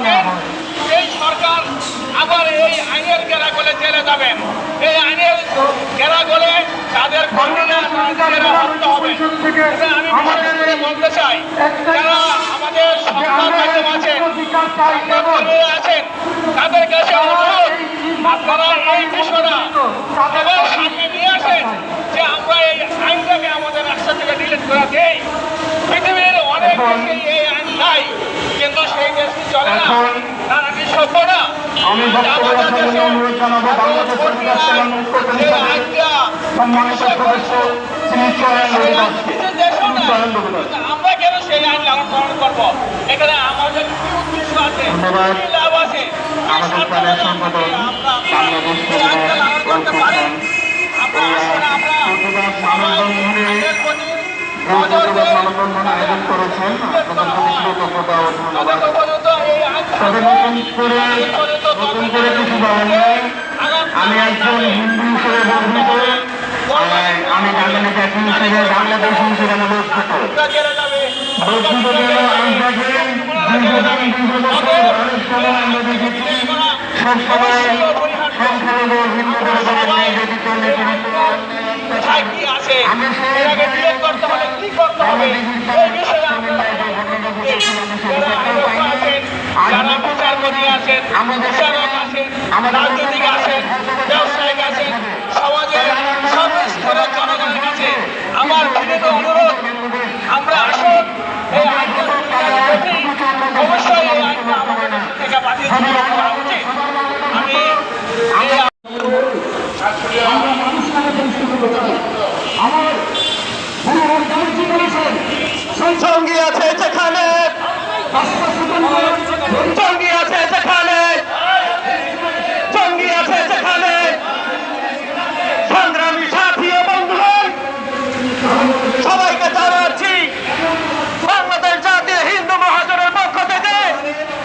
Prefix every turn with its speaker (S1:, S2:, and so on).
S1: থাকেন এই সরকার আবার এই আইনের ঘেরা গলে চলে যাবেন। এই আইনের ঘেরা গলে তাদের কর্মীরা তাদেরও হত্যা হবে। আমি বিশেষ করে বলতে চাই, যারা আমাদের সংবাদ মাধ্যম আছেন, সংবাদকর্মীরা আছেন, তাদের কাছে অনুরোধ, আপনারা এই বিষয়টা সবার সামনে নিয়ে আসেন যে আমরা এই আইনটাকে আমাদের রাস্তা থেকে ডিলিট করে দেই। পৃথিবীর অনেক দেশে এই আইন নাই, কিন্তু সেই দেশ কি চলে না? তারা কি সভ্য না? আমাদের দেশে আমরা কেন সেই আইন লালন পালন করবো? এখানে আমাদের কি উদ্দেশ্য আছে, কি লাভ আছে? আমরা লালন করতে পারি। আমরা
S2: আমি একজন হিন্দু হিসেবে গর্বিত, আমি বাংলাদেশ হিসেবে বাংলাদেশ হিসেবে আমি গর্বিত। আমরা দেখেছি সবসময় সংখ্যালঘু হিন্দুদের
S1: রাজনৈতিক আছেন, ব্যবসায়িক আছেন, সমাজের সব স্তরের জনগণের কাছে আমার বিনীত অনুরোধ, আমরা আসুন এই আইনটা দেখি, অবশ্যই এই আইনটা আমাদের থেকে বাতিল করা উচিত। আমি
S3: সঙ্গী আছে যেখানে